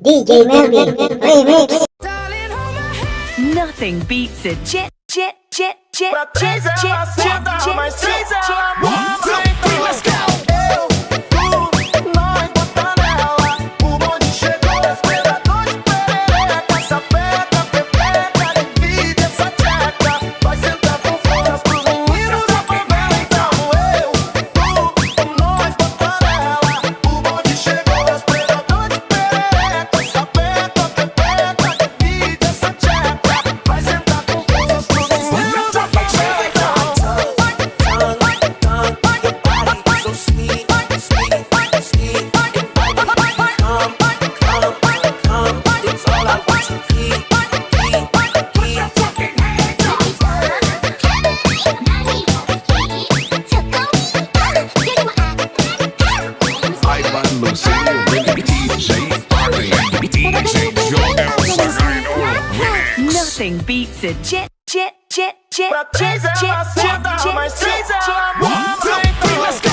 DJ Melvin Remix. Nothing beats a jet. Let's go. Nothing beats a jet. Let's go.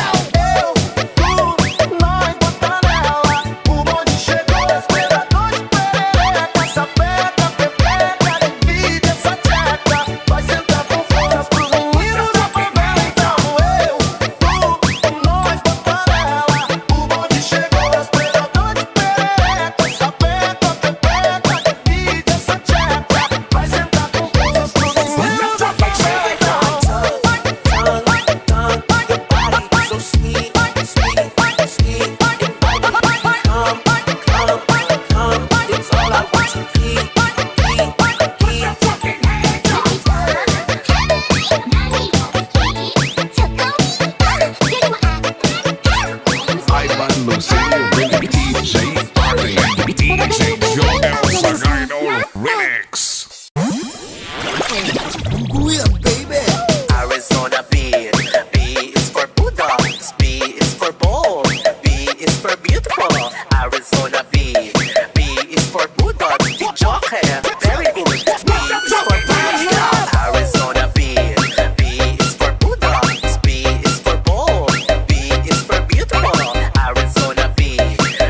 Arizona B. B is for Budots. B is for bold. B is for beautiful. Arizona B. B is for Budots. The jockey, very good. B is for beautiful. Arizona B. B is for Budots. B is for bold. B is for beautiful. Arizona B.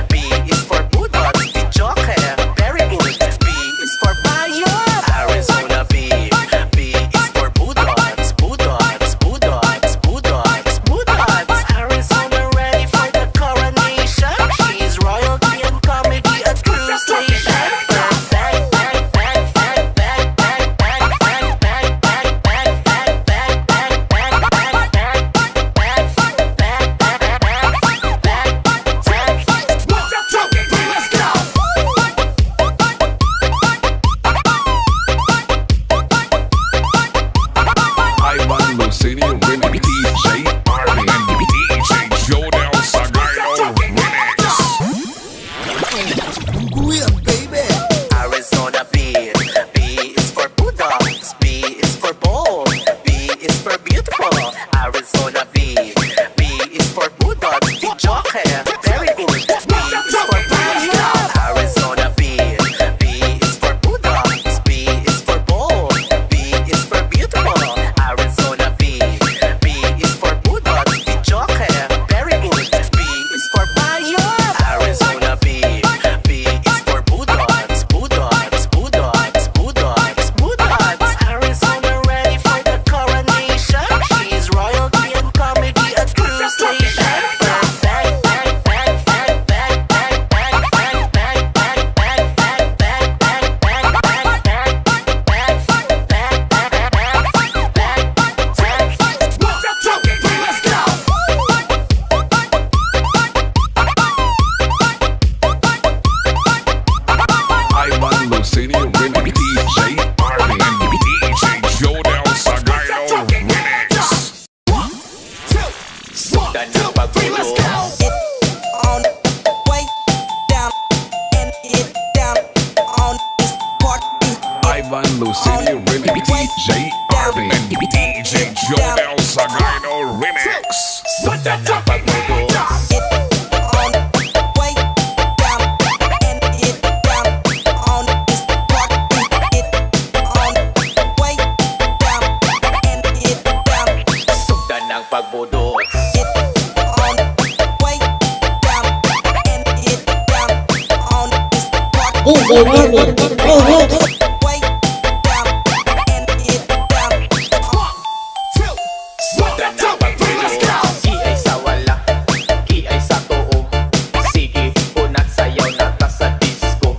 B is for Budots. The jockey, very good. B is for Bayo. Arizona B. B is for Budots. Budots. Arizona ready for the coronation. She's royalty and comedy at cruise station. Ivan Lucini remix, DJ Arvin and DJ Jodel Sagano remix. Arizona B. B is for Budots. B is for bold. B is for beautiful. Arizona B. B is for Budots. The jockey, very good. B is for beautiful. Arizona B. B is for Budots. B is for bold. B is for beautiful. Arizona B. B is for Budots. The jockey, very good. B is for Bayo. Arizona B. B is for Budots. Arizona ready for the coronation. She's royalty and comedy at cruise station. Ivan Lucini remix, DJ Arvin and DJ Jodel Sagano remix. Let's go. On the way down and it down on this party. Ivan Lucini remix, DJ Arvin and DJ Jodel Sagano remix. It on the way down and it down on this party. It on the way down and it down. Sundan ng pagbudots. It on the way down and it down on this party. DJ Melvin Remix. way down and it down. Suda ng pagbudos, iay sa wala, iay sa tuo. Sige, unat sayaw na ta sa disco.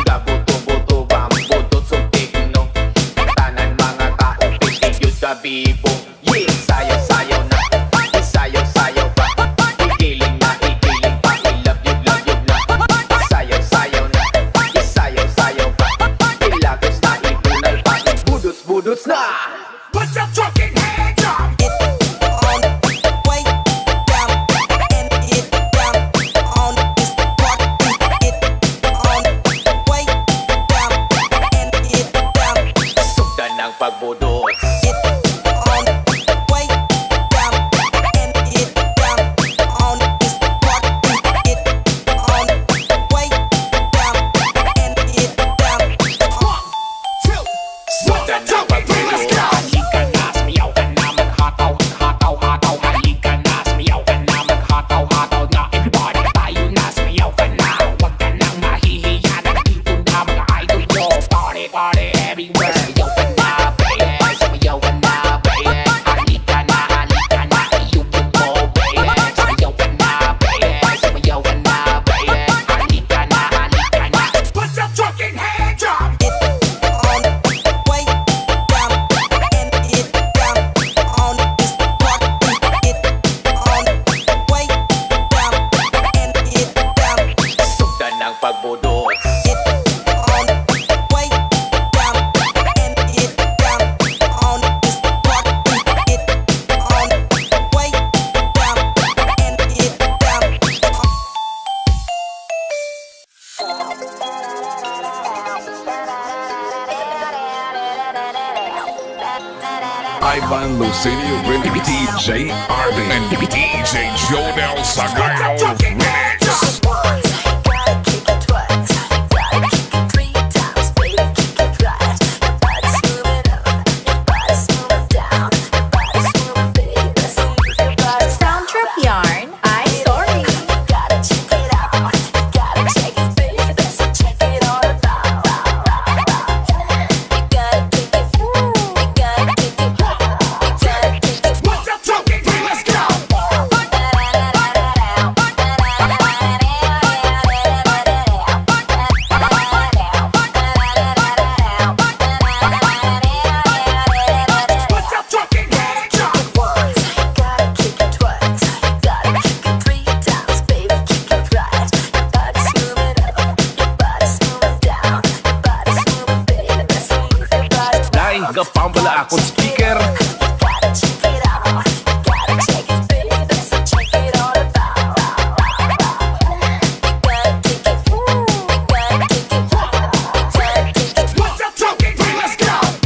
Gabuto-buto ang budot sa tigno. Tanan mga tao, pitigyo ka bibo. Yeah, sayaw-sayaw na, isayaw-sayaw pa. Ikiling na, ikiling pa, ilabyog-labyog na. Sayaw-sayaw na, isayaw-sayaw pa. Ilagos na, itunay pa, budots-budots na. Put your fucking hands up! It on way down and it down on this party. It on way down and it down. Sugdan ng pagbudots. It on way down and it down on this party. It on way down and it down. Sugdan ng pagbudots. Halika na, sumiyaw ka na, maghataw, hataw, hataw. Halika na, sumiyaw ka na, maghataw, hataw na. Everybody, tayo na, sumiyaw ka na. Huwag ka nang mahihiya, nandito na mga idol nyo. Party, party, everywhere. Sumiyaw ka na, baby. Sumiyaw ka na, baby. Halika na, iyong mo, baby. Sumiyaw ka na, baby. Sumiyaw ka na, baby. Halika na. Put your fucking hands up! It on way down and it down on this party. It on way down and it down. Sugdan ng pagbudots. It on way down and it down on this party. It on way down and it down. Ivan Lucinio Remix, DJ Arvin, and DJ Jonel Sagano Remix. Sound trip yarn. I'm sorry. Put your fucking hands up! Put your fucking hands up! Dai, gapambala akong speaker. Put your fucking hands up!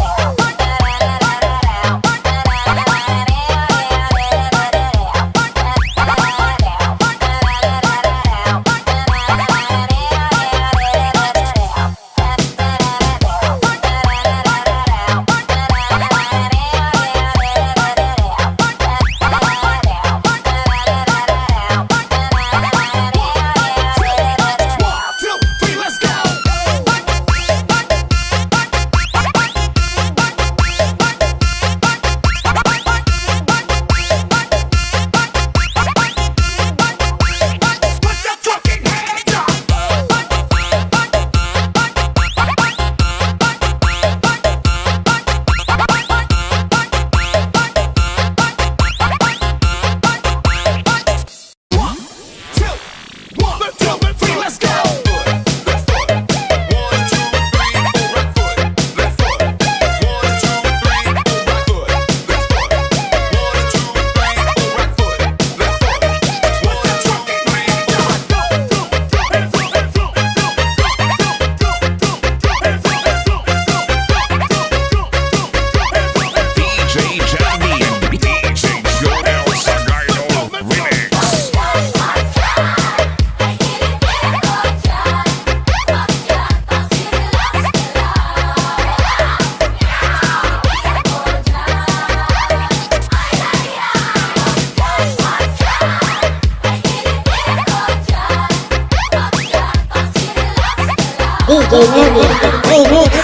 DJ Nonstop Remix.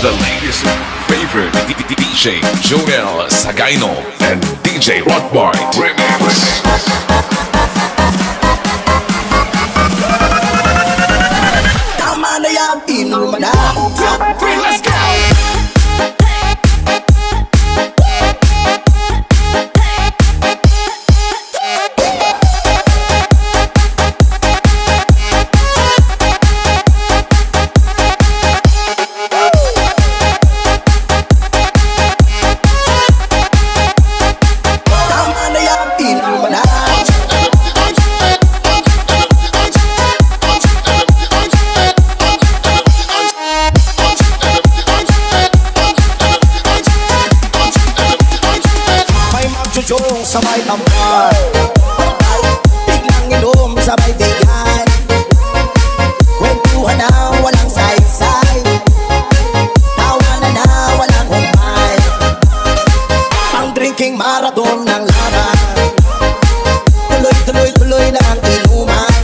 The latest favorite DJ Joel Sagayno and DJ Rockboy Remix. Tama na yan, inuman na. 2, 3, let's go! Sabay tampar, biglang inom sabay bigyan, kwentuhan na walang saysay, tawanan na walang humpay, pang drinking marathon ng laban, tuloy na ang inuman,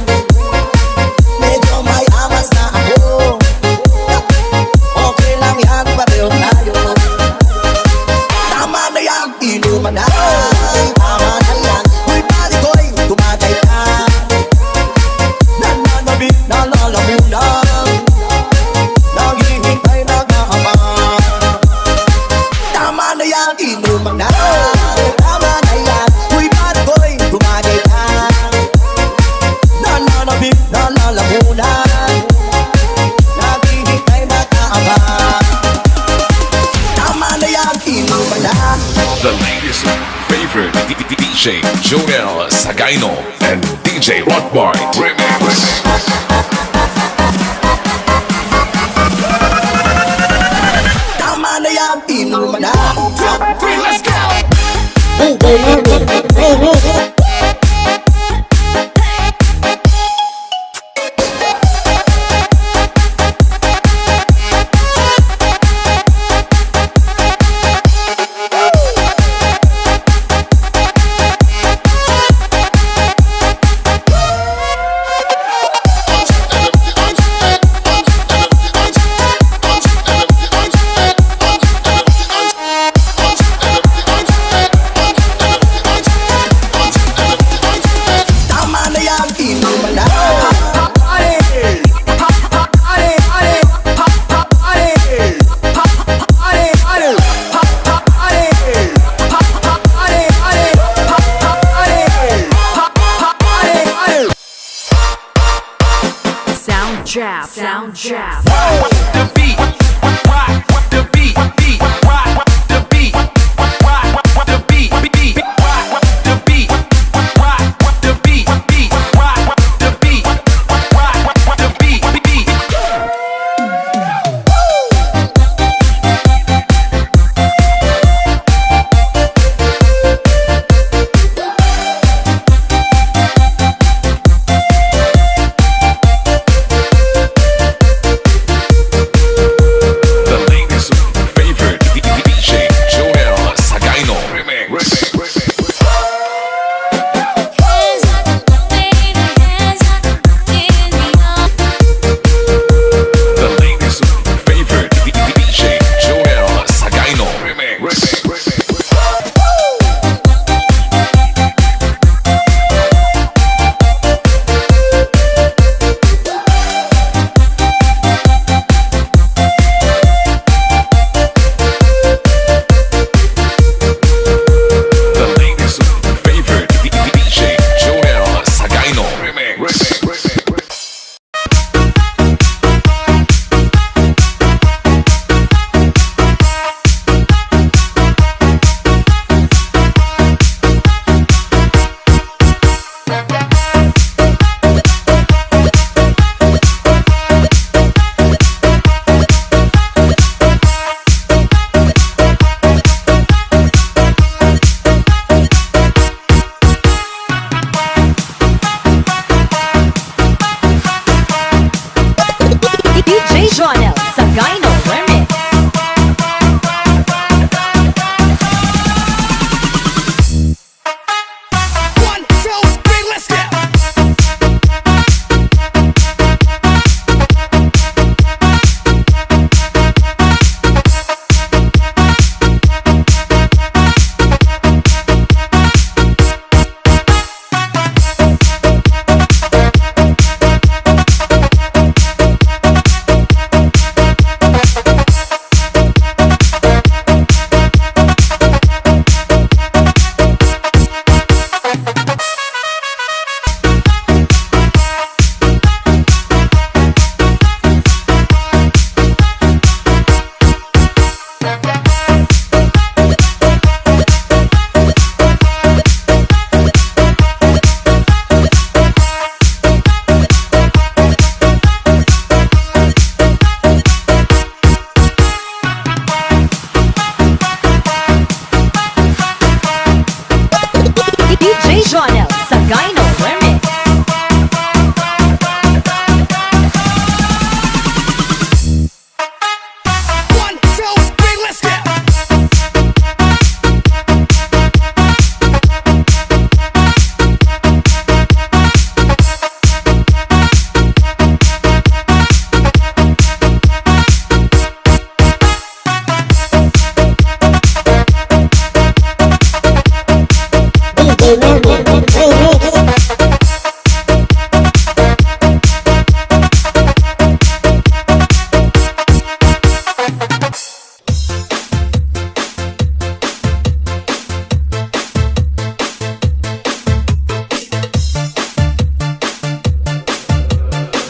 medyo may amas na ako, okay lang yan, pareho tayo, tama na yan, inuman na. The latest favorite DJ Joel Sagayno and DJ Rockboy Remix. Tama na yan, inuman na. 2, 3, Sound Trap. Rock the beat, rock the beat, beat, rock the beat, rock the beat, beat, rock the beat, rock the beat, beat, rock the beat, rock the beat, beat. The latest favorite DJ Joel Sagayno remix. The latest favorite DJ Joel Sagayno remix. The latest favorite DJ Joel Sagayno remix. DJ Joel Sagayno Remix. One, two, three, let's go. DJ Joel Sagayno Remix. One, two, three, let's go. DJ Melvin remix.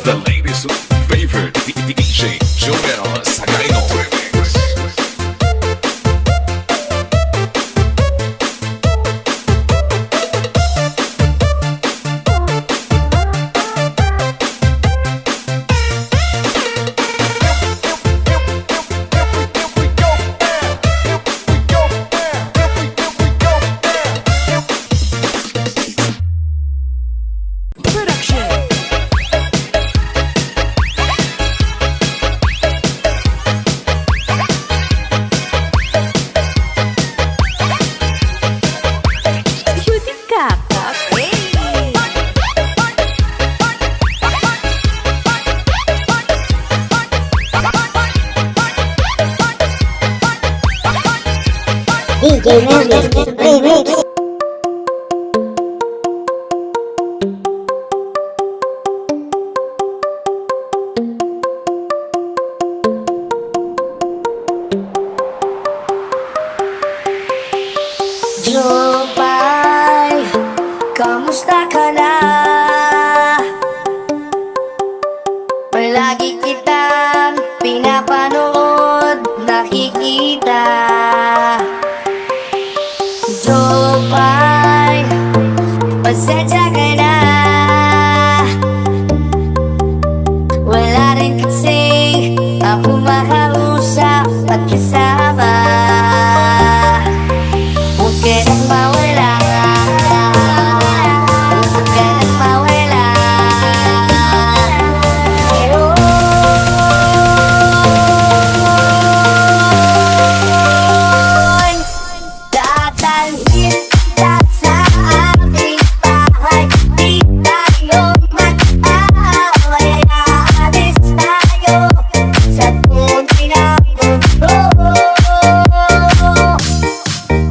The latest favorite DJ Joel Sagayno remix. DJ Melvin remix. Jupay, kamusta ka na? Palagi Sopay, pasensya ka na. Wala rin kasi ako makausap at kasama. Huwag ka nang mawala, huwag ka nang mawala. Dadalhin kita sa aking bahay, di tayo mag-away. Aalis tayo sa tunay na mundo.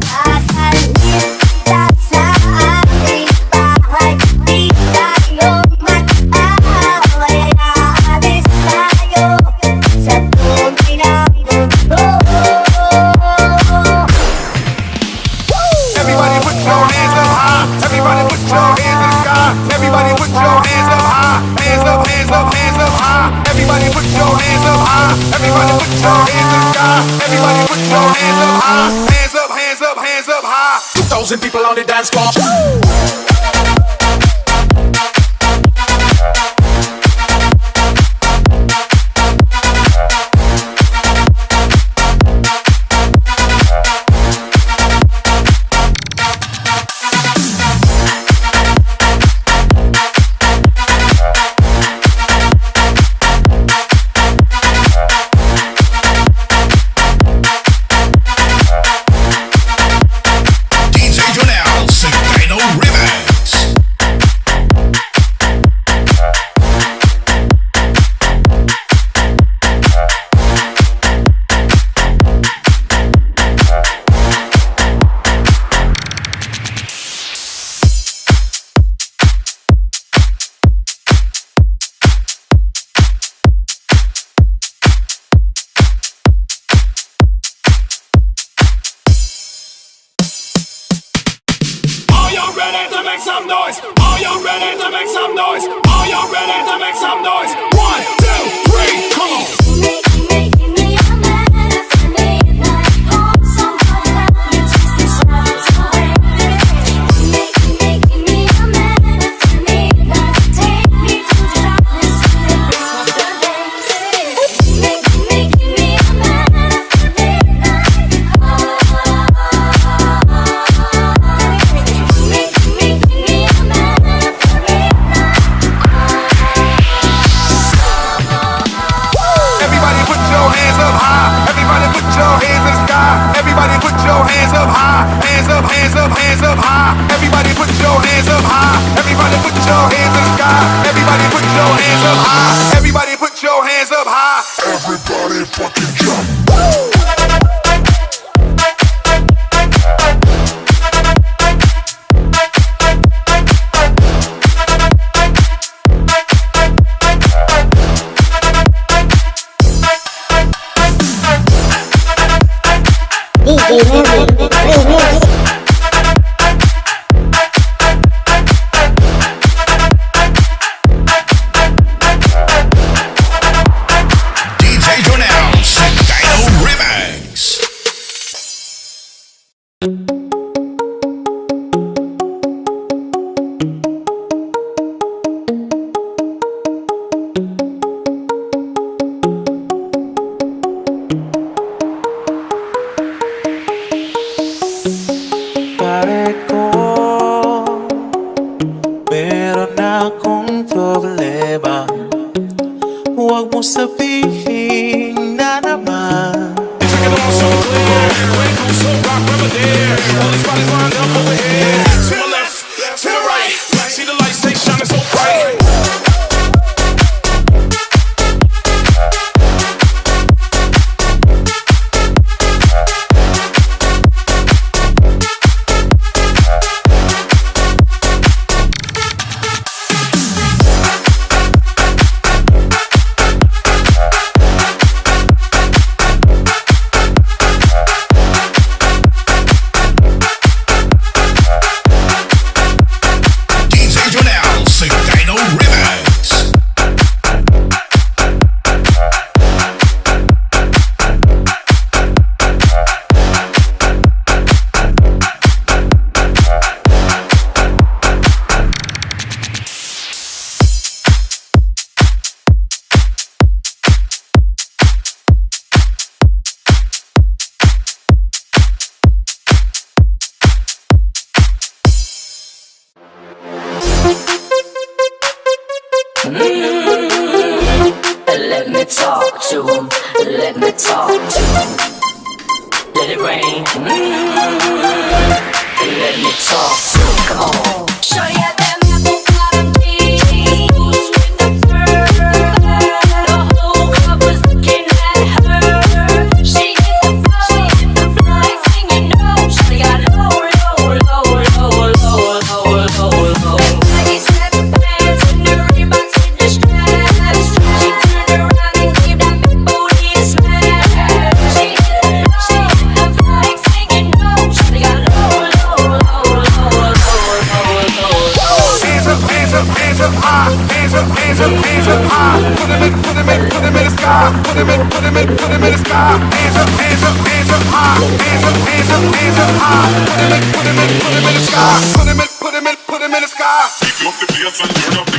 Dadalhin kita sa aking bahay, di tayo mag-away. Aalis tayo sa tunay na mundo. Everybody put your hands up high. Everybody put your hands in the sky. Everybody put your hands up high. Hands up, hands up, hands up high. Everybody put your hands up high. Everybody put your hands in the sky. Everybody put your hands up high. Hands up, hands up, hands up high. 2,000 people on the dance floor. DJ Jonel Sagino Remix. Are you ready to make some noise? Are you ready to make some noise? Are you ready to make some noise? 1, 2, 3, come on. Making me a man after midnight. Hold someone love me just to shout away. Making me a man after midnight. Take me to the darkness till the break of the day. Making me a man after midnight. Making me a man after midnight. Everybody put your hands up high. Everybody put your hands in the sky. Everybody put your hands up high. Hands up, hands up, hands up high. Everybody put your hands up high. Everybody put your hands in the sky. Everybody put your hands up high. Everybody put your hands up high. Everybody fucking jump. DJ Remix, remix. DJ Jonel Sagino Remix. Pare ko, meron akong problema. Huwag mo sabihin na naman. Drinking on so clear, wake on so rock, remember there. All these bodies lined up over here. To my left, to the right. See the lights, they shining so bright. Let me talk to him. Let me talk to him. Let it rain. Let me talk to him. Come on. Shorty got that apple bottom jeans with the fur. The whole club was looking at her. She hit the floor like singing no. Shorty got low. Baggy sweatpants and the Reeboks with the straps. She turned around and gave that big booty a smash. She hit the floor like singing no. Shorty got low. Hands up high, hands up high. Put 'em in the sky. Put 'em in the sky. Hands up high. Hands up high. Put 'em in the sky. Put 'em in the sky. Pick up the bass and turn up the.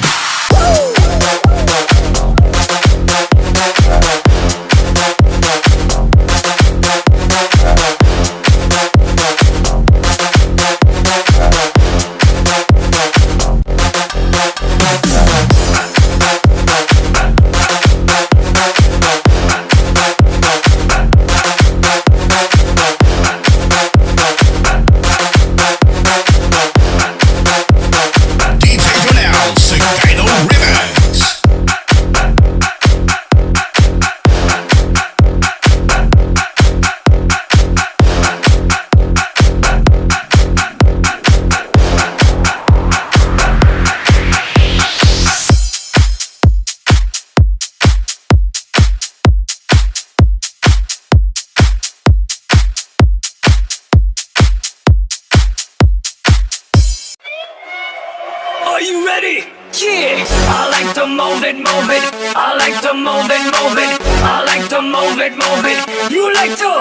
Are you ready? Yeah! I like to move it. I like to move it. I like to move it. You like to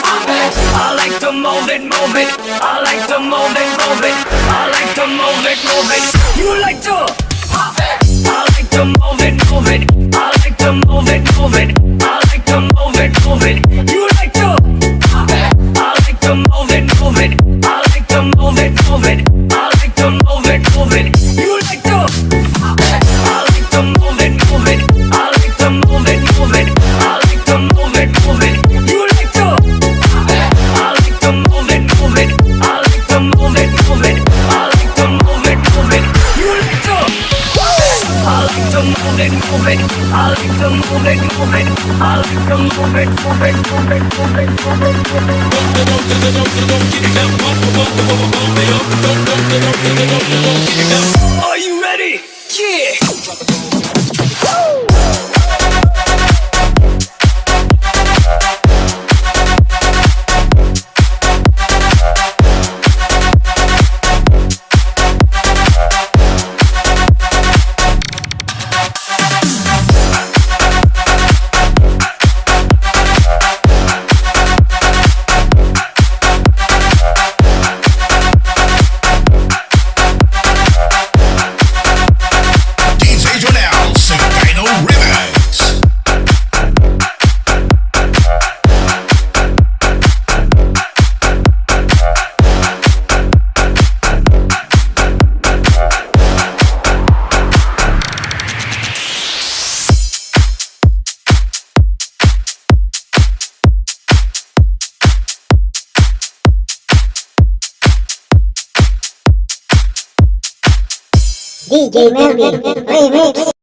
pop it. I like to move it. I like to move it. I like to move it. You like to pop it. I like to move it. I like to move it. I like to move it. You like to pop it. I like to move it. I like to move it. I like to move it. You like to pop it. I like to move it. I like to move it. I like to move it. You like to pop it. I like to move it. I like to move it. I like to move it. You like to pop it. I like to move it. I like to move it. I like to move it. Are you ready? Yeah! DJ Melvin Remix.